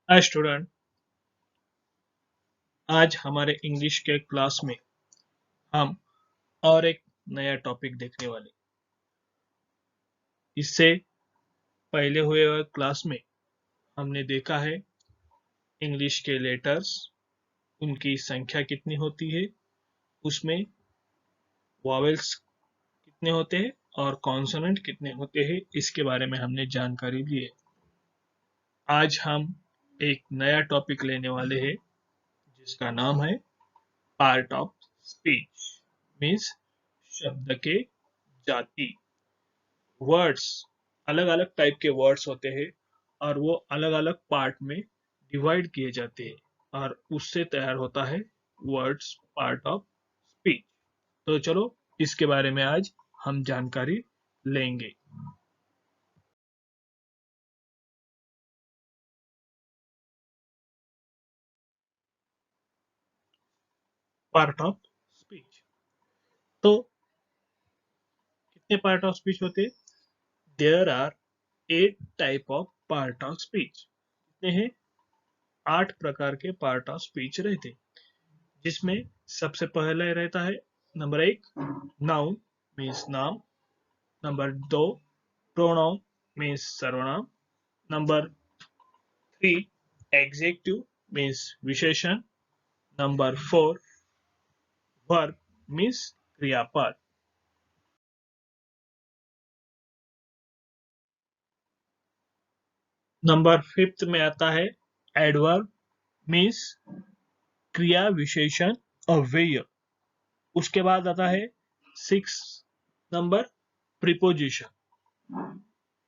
Hi student. आज हमारे English के क्लास में हम और एक नया टॉपिक देखने वाले। इससे पहले हुए हुए क्लास में हमने देखा है इंग्लिश के लेटर्स, उनकी संख्या कितनी होती है, उसमें वॉवेल्स कितने होते हैं और कॉन्सोनेंट कितने होते हैं, इसके बारे में हमने जानकारी ली है। आज हम एक नया टॉपिक लेने वाले हैं जिसका नाम है पार्ट ऑफ स्पीच, मीन्स शब्द के जाति। वर्ड्स, अलग अलग टाइप के वर्ड्स होते हैं और वो अलग अलग पार्ट में डिवाइड किए जाते हैं और उससे तैयार होता है वर्ड्स पार्ट ऑफ स्पीच। तो चलो इसके बारे में आज हम जानकारी लेंगे। पार्ट ऑफ स्पीच, तो कितने पार्ट ऑफ स्पीच होते हैं? There are 8 type of part of speech. कितने हैं? 8 प्रकार के पार्ट ऑफ स्पीच रहते, जिसमें सबसे पहले रहता है नंबर 1 नाउन, मीन्स नाम। नंबर 2 प्रोनाउन, मीन्स सर्वनाम। नंबर 3 एग्जेक्टिव, मीन्स विशेषण। नंबर 4 वर्ब, मीन्स क्रियापद। नंबर 5 में आता है एडवर्ब, मीन्स क्रिया विशेषण अव्यय। उसके बाद आता है 6 नंबर प्रीपोजिशन,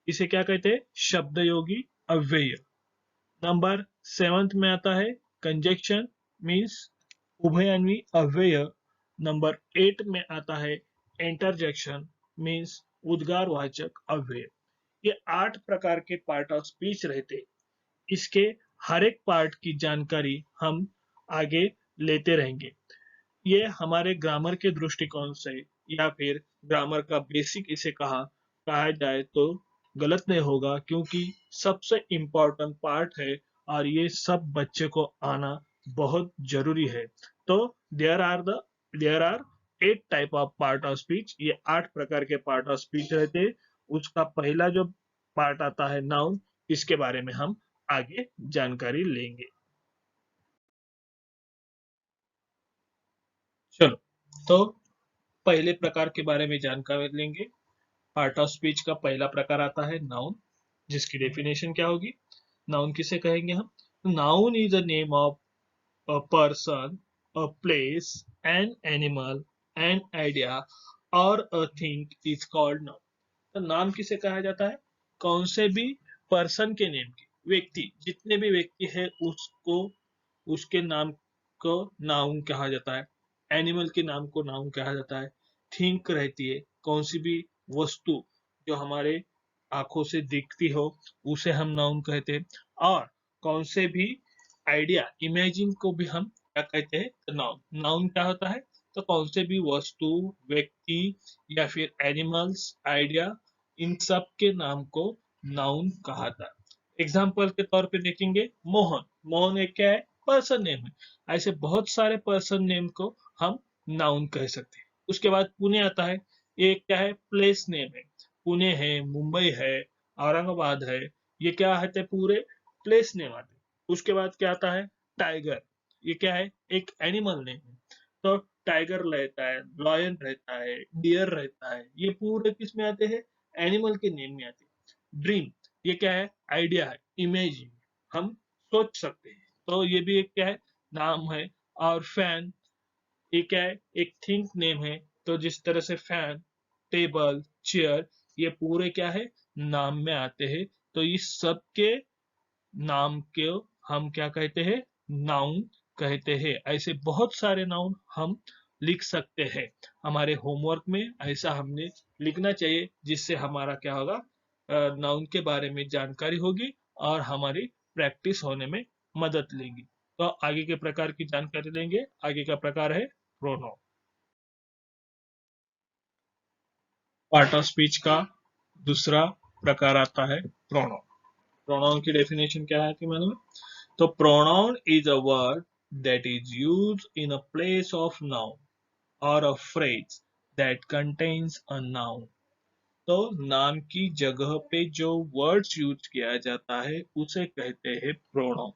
इसे क्या कहते हैं? शब्द योगी अव्यय। नंबर 7 में आता है कंजक्शन, मीन्स उभयन्वी अव्यय। नंबर 8 में आता है इंटरजेक्शन, मीन्स उद्गारवाचक अव्यय। ये 8 प्रकार के पार्ट ऑफ स्पीच रहते। इसके हर एक पार्ट की जानकारी हम आगे लेते रहेंगे। ये हमारे ग्रामर के दृष्टिकोण से या फिर ग्रामर का बेसिक इसे कहा जाए तो गलत नहीं होगा, क्योंकि सबसे इम्पोर्टेंट पार्ट है और ये सब बच्चे को आना बहुत जरूरी है। तो there are 8 type of part of speech. ये 8 प्रकार के पार्ट ऑफ स्पीच रहते हैं। उसका पहला जो पार्ट आता है नाउन, इसके बारे में हम आगे जानकारी लेंगे। चलो, तो पहले प्रकार के बारे में जानकारी लेंगे। पार्ट ऑफ स्पीच का पहला प्रकार आता है नाउन, जिसकी डेफिनेशन क्या होगी? नाउन किसे कहेंगे हम? Noun is a name of a person, a place, an animal, an idea और a thing is called noun. तो नाम किसे कहा जाता है? कौन से भी पर्सन के नेम की, व्यक्ति, जितने भी व्यक्ति है उसको, उसके नाम को नाउन कहा जाता है। एनिमल के नाम को नाउन कहा जाता है। थिंक रहती है, कौन सी भी वस्तु जो हमारे आंखों से दिखती हो उसे हम नाउन कहते हैं। और कौन से भी आइडिया, इमेजिन को भी हम क्या कहते हैं? तो नाउन। नाउन क्या होता है? तो कौन से भी वस्तु, व्यक्ति या फिर एनिमल्स, आइडिया, इन सब के नाम को नाउन कहा था। एग्जाम्पल के तौर पे देखेंगे मोहन। मोहन एक क्या है? पर्सन नेम है। ऐसे बहुत सारे पर्सन नेम को हम नाउन कह सकते हैं। उसके बाद पुणे आता है। ये क्या है? प्लेस नेम है। पुणे है, मुंबई है, औरंगाबाद है, ये क्या है? पूरे प्लेस नेम आते हैं। उसके बाद क्या आता है? टाइगर। ये क्या है? एक एनिमल नेम है। तो टाइगर रहता है, लॉयन रहता है, डियर रहता है, ये पूरे किस में आते हैं? एनिमल के नेम में आते हैं। ड्रीम, ये क्या है? आइडिया है, इमेज, हम सोच सकते हैं, तो ये भी एक क्या है? नाम है। और फैन, ये क्या है? एक थिंक नेम है। तो जिस तरह से फैन, टेबल, चेयर, ये पूरे क्या है? नाम में आते हैं। तो इस सब के नाम के हम क्या कहते हैं? नाउन कहते हैं। ऐसे बहुत सारे नाउन हम लिख सकते हैं। हमारे होमवर्क में ऐसा हमने लिखना चाहिए, जिससे हमारा क्या होगा? नाउन के बारे में जानकारी होगी और हमारी प्रैक्टिस होने में मदद लेगी। तो आगे के प्रकार की जानकारी लेंगे। आगे का प्रकार है प्रोनाउन। पार्ट ऑफ स्पीच का दूसरा प्रकार आता है प्रोनाउन। प्रोनाउन की डेफिनेशन क्या है कि मैंने? तो pronoun is a word that is used in a place of noun or a phrase that contains a noun. तो नाम की जगह पे जो वर्ड्स यूज किया जाता है उसे कहते हैं प्रोनाउन।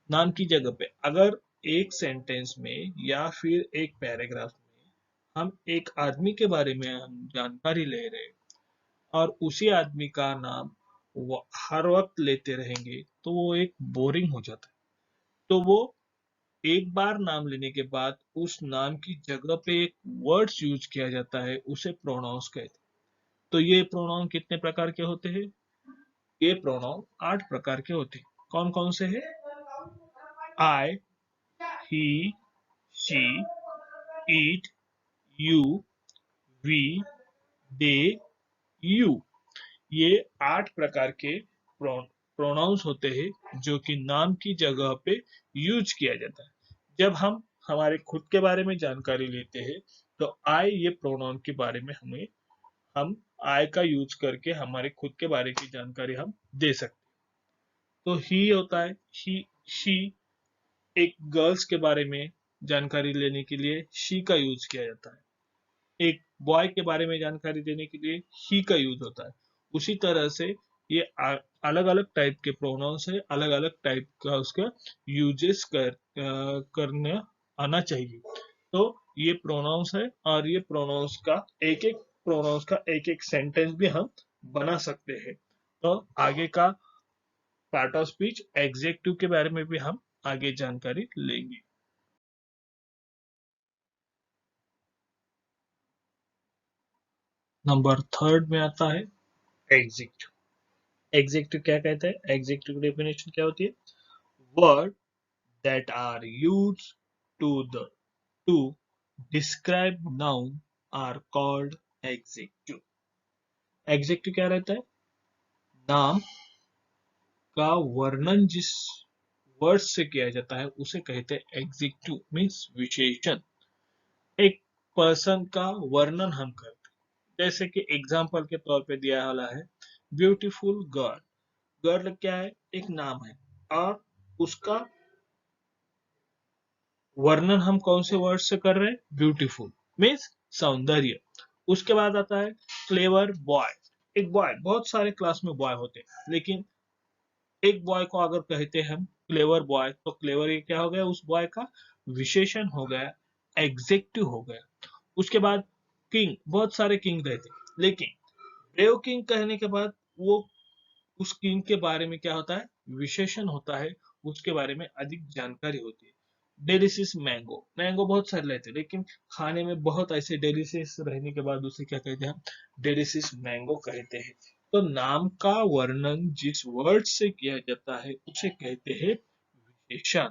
नाम की जगह पे अगर एक सेंटेंस में या फिर एक पैराग्राफ में हम एक आदमी के बारे में हम जानकारी ले रहे हैं और उसी आदमी का नाम हर वक्त लेते रहेंगे तो वो एक बोरिंग हो जाता है। तो वो एक बार नाम लेने के बाद उस नाम की जगह पे एक वर्ड्स यूज किया जाता है उसे प्रोनाउंस कहते हैं। तो ये प्रोनाउन कितने प्रकार के होते हैं? ये प्रोनाउन 8 प्रकार के होते हैं। कौन कौन से हैं? I, he, she, it, you, we, they, you. ये 8 प्रकार के प्रोनाउंस होते हैं जो कि नाम की जगह पे यूज किया जाता है। जब हम हमारे खुद के बारे में जानकारी लेते हैं तो आई ये प्रोनाउन के बारे में हम आई का यूज करके हमारे खुद के बारे की जानकारी हम दे सकते हैं। तो ही होता है, ही, शी एक गर्ल्स के बारे में जानकारी लेने के लिए शी का यूज किया जाता है। एक बॉय के बारे में जानकारी देने के लिए ही का यूज होता है। उसी तरह से ये अलग अलग टाइप के प्रोनाउंस है, अलग अलग टाइप का उसका यूजेस करने आना चाहिए। तो ये प्रोनाउंस है और ये प्रोनाउंस का एक एक सेंटेंस भी हम बना सकते हैं। तो आगे का पार्ट ऑफ स्पीच एग्जेक्टिव के बारे में भी हम आगे जानकारी लेंगे। नंबर 3 में आता है एग्जेक्टिव। एग्जेक्टिव क्या कहते हैं? एग्जेक्टिव की डेफिनेशन क्या होती है? Word that are used to the to describe noun are called adjective. Adjective क्या रहता है? नाम का वर्णन जिस वर्ड से किया जाता है उसे कहते हैं एग्जेक्टिव। मीन्स विशेषण। एक पर्सन का वर्णन हम करते हैं। जैसे कि एग्जाम्पल के तौर पे दिया वाला है ब्यूटीफुल गर्ल। गर्ल क्या है? एक नाम है और उसका वर्णन हम कौन से वर्ड से कर रहे हैं? ब्यूटीफुल मीन्स सौंदर्य। उसके बाद आता है क्लेवर बॉय। एक बॉय, बहुत सारे क्लास में बॉय होते हैं लेकिन एक बॉय को अगर कहते हैं हम क्लेवर बॉय तो क्लेवर ये क्या हो गया? उस बॉय का विशेषण हो गया, एग्जेक्टिव हो गया। उसके बाद किंग, बहुत सारे किंग रहते लेकिन ब्रेव किंग कहने के बाद वो उस किंग के बारे में क्या होता है? विशेषण होता है, उसके बारे में अधिक जानकारी होती है। डेलिशियस मैंगो, मैंगो बहुत सारे रहते लेकिन खाने में बहुत ऐसे डेलिशियस रहने के बाद उसे क्या कहते हैं? डेलिशियस मैंगो कहते हैं। तो नाम का वर्णन जिस वर्ड से किया जाता है उसे कहते हैं विशेषण।